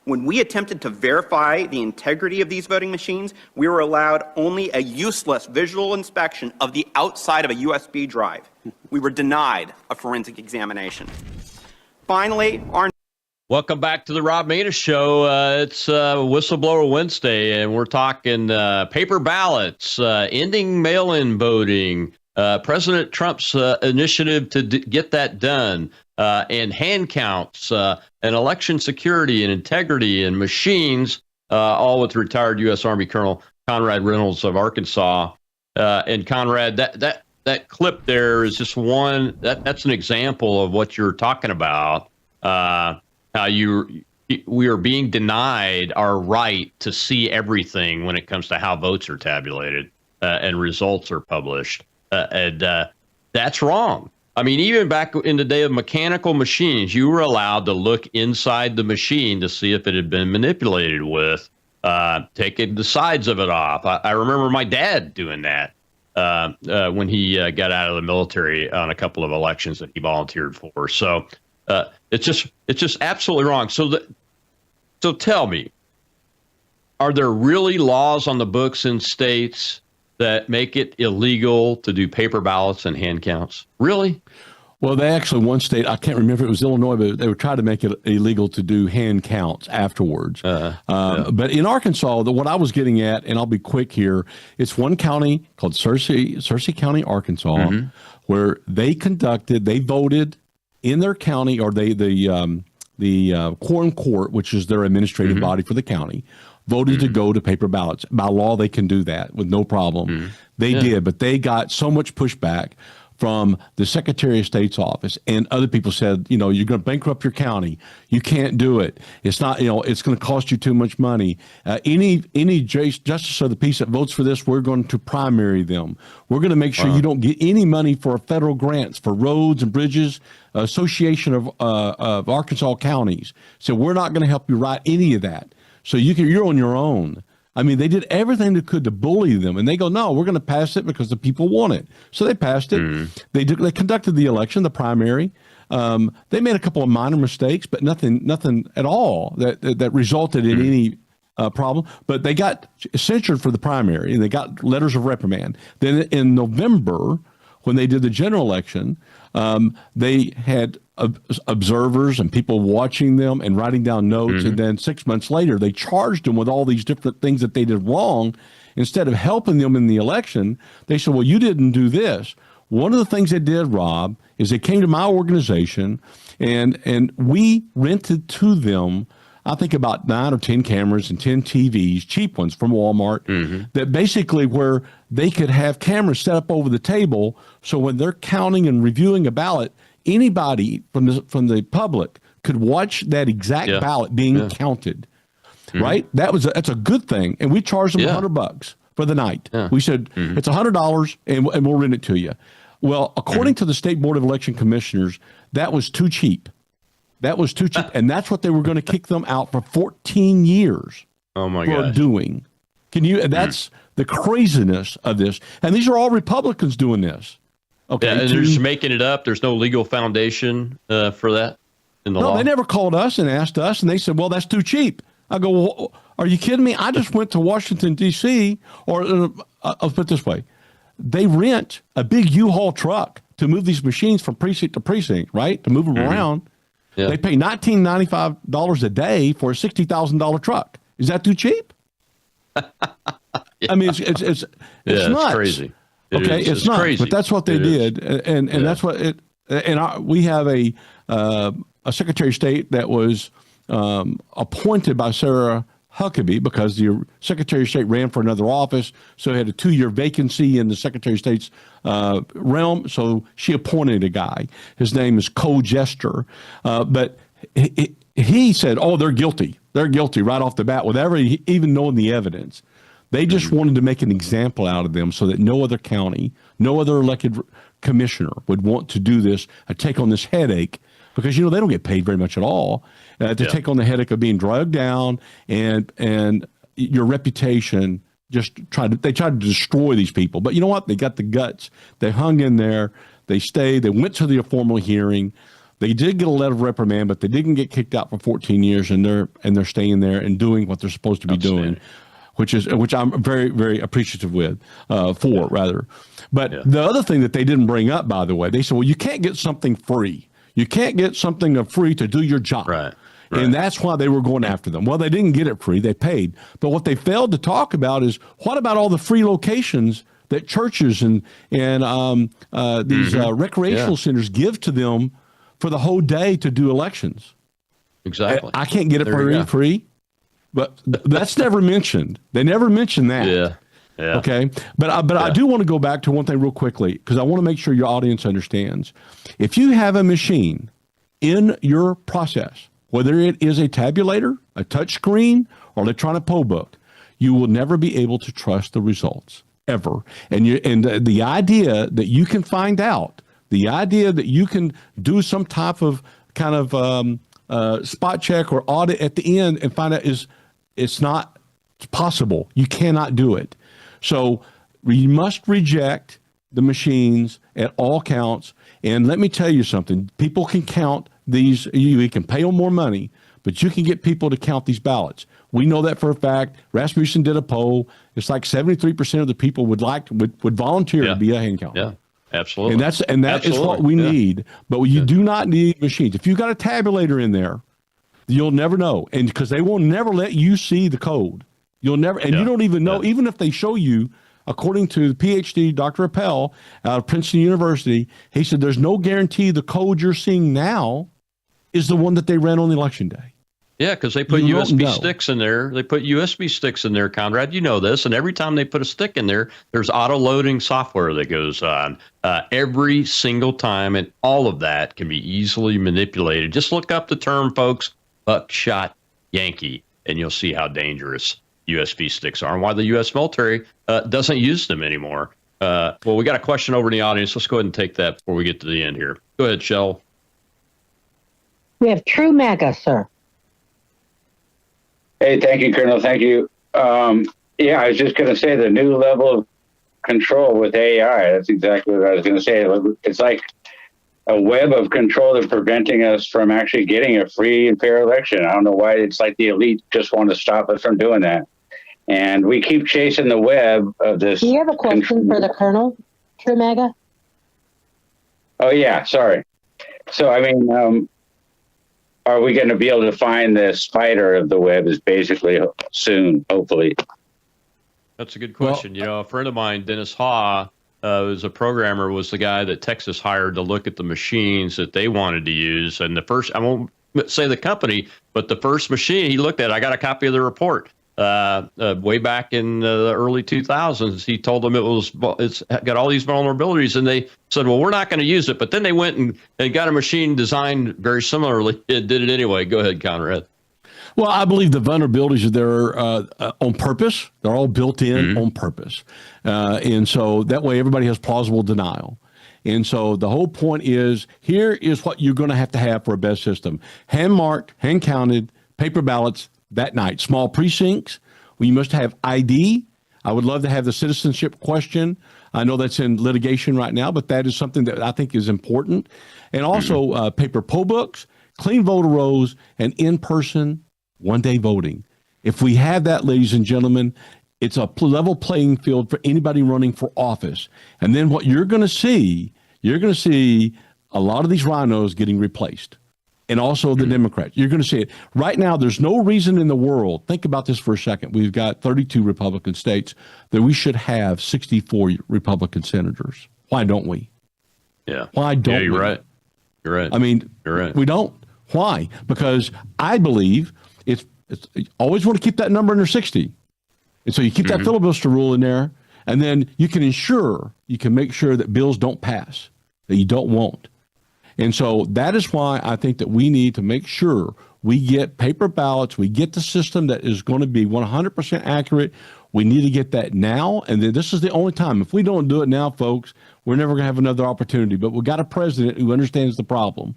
When we attempted to verify the integrity of these voting machines, we were allowed only a useless visual inspection of the outside of a USB drive. We were denied a forensic examination. Finally,
Welcome back to the Rob Maness Show. It's Whistleblower Wednesday, and we're talking paper ballots, ending mail-in voting, President Trump's initiative to get that done, and hand counts, and election security and integrity and machines, all with retired U.S. Army Colonel Conrad Reynolds of Arkansas. And Conrad, that clip there is just one. That's an example of what you're talking about. How we are being denied our right to see everything when it comes to how votes are tabulated and results are published. And that's wrong. I mean, even back in the day of mechanical machines, you were allowed to look inside the machine to see if it had been manipulated with, taking the sides of it off. I remember my dad doing that when he got out of the military on a couple of elections that he volunteered for. So it's just absolutely wrong. So tell me, are there really laws on the books in states that make it illegal to do paper ballots and hand counts? Really?
Well, they actually, one state, I can't remember if it was Illinois, but they were trying to make it illegal to do hand counts afterwards. But in Arkansas, what I was getting at, and I'll be quick here, it's one county called Searcy County, Arkansas, where they voted in their county, or the quorum court, which is their administrative body for the county, voted to go to paper ballots. By law, they can do that with no problem. They did, but they got so much pushback from the Secretary of State's office, and other people said, you're going to bankrupt your county. You can't do it. It's not, it's going to cost you too much money. Any justice of the peace that votes for this, we're going to primary them. We're going to make sure you don't get any money for federal grants for roads and bridges. Association of Arkansas counties. So we're not going to help you write any of that. So you're on your own. I mean, they did everything they could to bully them, and they go, "No, we're going to pass it because the people want it." So they passed it. They conducted the election, the primary. They made a couple of minor mistakes, but nothing at all that resulted in any problem. But they got censured for the primary, and they got letters of reprimand. Then in November, when they did the general election, they had observers and people watching them and writing down notes. And then 6 months later, they charged them with all these different things that they did wrong. Instead of helping them in the election, they said, well, you didn't do this. One of the things they did, Rob, is they came to my organization and we rented to them, I think, about 9 or 10 cameras and 10 TVs, cheap ones from Walmart, that basically where they could have cameras set up over the table. So when they're counting and reviewing a ballot, anybody from the public could watch that exact ballot being counted, right? That's a good thing. And we charged them $100 for the night. We said, it's $100 and we'll rent it to you. Well, according to the State Board of Election Commissioners, that was too cheap. That was too cheap. And that's what they were going to kick them out for 14 years for doing. Can you, that's the craziness of this. And these are all Republicans doing this. Okay.
Yeah, and they're just making it up. There's no legal foundation for that in the law.
No, they never called us and asked us, and they said, well, that's too cheap. I go, well, are you kidding me? I just went to Washington, D.C., or I'll put it this way. They rent a big U-Haul truck to move these machines from precinct to precinct, right, to move them around. Yeah. They pay $19.95 a day for a $60,000 truck. Is that too cheap? I mean, it's nuts.
Crazy.
It's not crazy, but that's what they did, and that's what it. And we have a Secretary of State that was appointed by Sarah Huckabee because the Secretary of State ran for another office, so he had a 2-year vacancy in the Secretary of State's realm. So she appointed a guy. His name is Cole Jester, but he said, "Oh, they're guilty. They're guilty right off the bat, without even knowing the evidence." They just wanted to make an example out of them so that no other county, no other elected commissioner would want to do this, take on this headache, because, they don't get paid very much at all to take on the headache of being drugged down and your reputation. They tried to destroy these people. But you know what? They got the guts. They hung in there. They stayed. They went to the formal hearing. They did get a letter of reprimand, but they didn't get kicked out for 14 years, and they're staying there and doing what they're supposed to be doing. Which I'm very, very appreciative rather. But the other thing that they didn't bring up, by the way, they said, well, you can't get something free. You can't get something free to do your job. Right. And that's why they were going after them. Well, they didn't get it free. They paid. But what they failed to talk about is, what about all the free locations that churches and these recreational centers give to them for the whole day to do elections?
Exactly.
I can't get it for free. But that's never mentioned. They never mention that. Yeah. Okay. But I do want to go back to one thing real quickly, because I want to make sure your audience understands. If you have a machine in your process, whether it is a tabulator, a touch screen, or electronic poll book, you will never be able to trust the results ever. And the idea that you can find out, the idea that you can do some type of kind of spot check or audit at the end and find out it's not possible. You cannot do it. So we must reject the machines at all counts. And let me tell you something. People can count these. You can pay them more money, but you can get people to count these ballots. We know that for a fact. Rasmussen did a poll. It's like 73% of the people would volunteer to be a hand counter. Yeah,
absolutely.
And that is what we need. But you do not need machines. If you've got a tabulator in there, you'll never know, and because they will never let you see the code. You'll never, and you don't even know, even if they show you, according to PhD Dr. Appel out of Princeton University, he said there's no guarantee the code you're seeing now is the one that they ran on election day.
Yeah, because they put USB sticks in there. They put USB sticks in there, Conrad. You know this. And every time they put a stick in there, there's auto-loading software that goes on every single time, and all of that can be easily manipulated. Just look up the term, folks. Buckshot Yankee, and you'll see how dangerous USB sticks are and why the U.S. military doesn't use them anymore. Well, we got a question over in the audience. Let's go ahead and take that before we get to the end here. Go ahead, Shell.
We have True MAGA, sir.
Hey, thank you, Colonel. Thank you. Yeah, I was just going to say the new level of control with AI. That's exactly what I was going to say. It's like a web of control that's preventing us from actually getting a free and fair election. I don't know why it's like the elite just want to stop us from doing that. And we keep chasing the web of this.
Do you have a question for the Colonel, True Mega?
Oh, yeah. Sorry. So, I mean, are we going to be able to find the spider of the web is basically soon, hopefully?
That's a good question. You know, a friend of mine, Dennis Haw, who's a programmer, was the guy that Texas hired to look at the machines that they wanted to use. And the first, I won't say the company, but the first machine he looked at, I got a copy of the report way back in the early 2000s. He told them it's got all these vulnerabilities, and they said, well, we're not going to use it. But then they went and got a machine designed very similarly. It did it anyway. Go ahead, Conrad.
Well, I believe the vulnerabilities are there on purpose. They're all built in on purpose. And so that way everybody has plausible denial. And so the whole point is, here is what you're going to have for a best system. Hand marked, hand counted, paper ballots that night. Small precincts, we must have ID. I would love to have the citizenship question. I know that's in litigation right now, but that is something that I think is important. And also paper poll books, clean voter rolls, and in-person one-day voting. If we have that, ladies and gentlemen, it's a level playing field for anybody running for office. And then what you're going to see a lot of these rhinos getting replaced. And also the Democrats. You're going to see it. Right now, there's no reason in the world, think about this for a second. We've got 32 Republican states that we should have 64 Republican senators. Why don't we?
Yeah.
Why don't we?
You're right. You're right.
I mean,
you're right.
We don't. Why? Because I believe it's you always want to keep that number under 60. And so you keep that filibuster rule in there, and then you can make sure that bills don't pass, that you don't want. And so that is why I think that we need to make sure we get paper ballots, we get the system that is going to be 100% accurate. We need to get that now, and then this is the only time. If we don't do it now, folks, we're never going to have another opportunity. But we've got a president who understands the problem,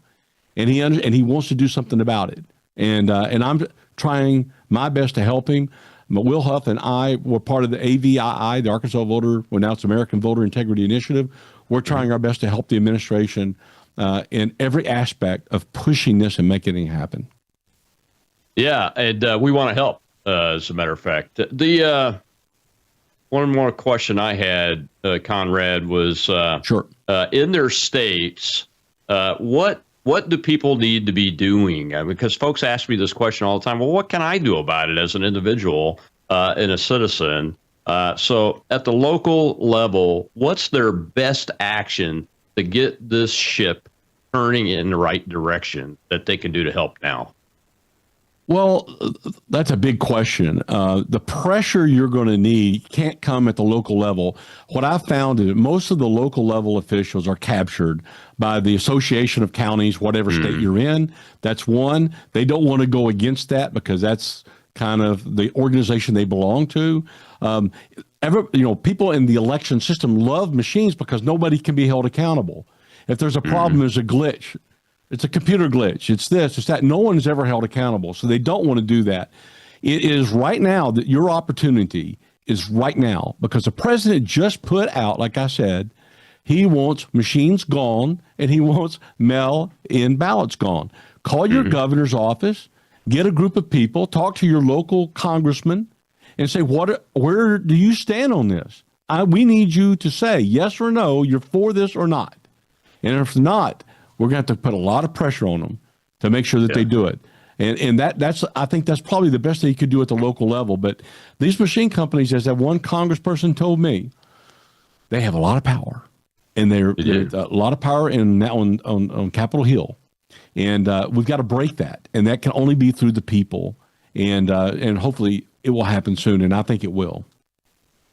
and he wants to do something about it. And I'm trying my best to help him. Will Huff and I were part of the AVII, the Arkansas now it's American Voter Integrity Initiative. We're trying our best to help the administration in every aspect of pushing this and making it happen.
Yeah, and we want to help, as a matter of fact. The one more question I had, Conrad, was
sure.
In their states, what do people need to be doing? Because folks ask me this question all the time. Well, what can I do about it as an individual and a citizen? So at the local level, what's their best action to get this ship turning in the right direction that they can do to help now?
Well, that's a big question. The pressure you're going to need can't come at the local level. What I found is most of the local level officials are captured by the Association of Counties, whatever state you're in. That's one. They don't want to go against that because that's kind of the organization they belong to. People in the election system love machines because nobody can be held accountable. If there's a problem, there's a glitch. It's a computer glitch. It's this, it's that. No one's ever held accountable. So they don't want to do that. It is right now that your opportunity is right now, because the president just put out, like I said, he wants machines gone and he wants mail-in ballots gone. Call your governor's office, get a group of people, talk to your local congressman and say, where do you stand on this? We need you to say yes or no, you're for this or not. And if not, we're going to have to put a lot of pressure on them to make sure that they do it. And I think that's probably the best thing you could do at the local level. But these machine companies, as that one congressperson told me, they have a lot of power. And they're a lot of power on Capitol Hill. And we've got to break that. And that can only be through the people. And hopefully it will happen soon. And I think it will.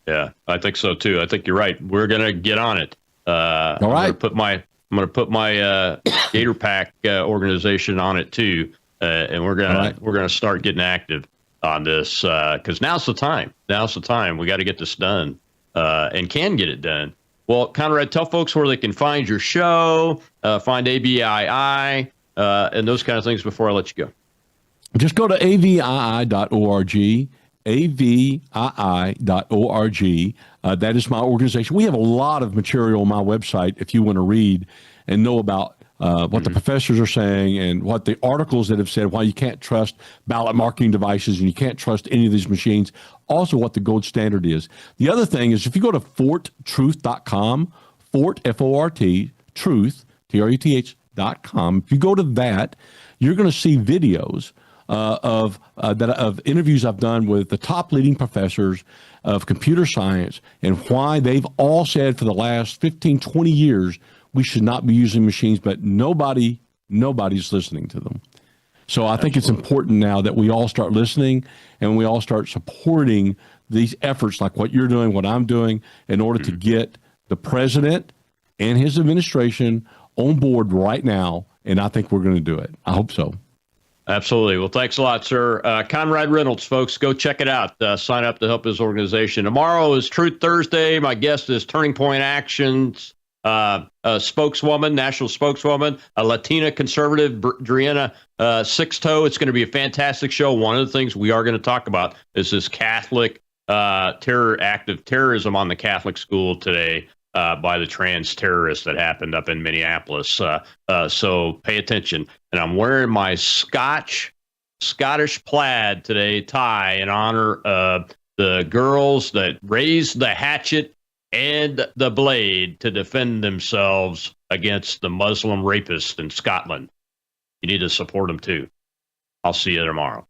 Yeah, I think so too. I think you're right. We're going to get on it.
All right.
I'm going to put my Gator Pack organization on it too, and we're gonna start getting active on this because now's the time. Now's the time. We got to get this done and can get it done. Well, Conrad, tell folks where they can find your show, find ABII, and those kind of things before I let you go.
Just go to avii.org avii.org. That is my organization. We have a lot of material on my website if you want to read and know about what the professors are saying and what the articles that have said why you can't trust ballot marking devices and you can't trust any of these machines. Also, what the gold standard is. The other thing is if you go to forttruth.com, Fort, F-O-R-T, truth, T-R-U-T-H.com, if you go to that, you're going to see videos of interviews I've done with the top leading professors of computer science and why they've all said for the last 15, 20 years we should not be using machines, but nobody's listening to them. So I think it's important now that we all start listening and we all start supporting these efforts like what you're doing, what I'm doing, in order to get the president and his administration on board right now. And I think we're going to do it. I hope so.
Absolutely. Well, thanks a lot, sir. Conrad Reynolds, folks, go check it out. Sign up to help his organization. Tomorrow is Truth Thursday. My guest is Turning Point Actions spokeswoman, national spokeswoman, a Latina conservative, Driana Sixto. It's going to be a fantastic show. One of the things we are going to talk about is this Catholic act of terrorism on the Catholic school today by the trans terrorists that happened up in Minneapolis. So pay attention. And I'm wearing my Scottish plaid today, tie, in honor of the girls that raised the hatchet and the blade to defend themselves against the Muslim rapists in Scotland. You need to support them too. I'll see you tomorrow.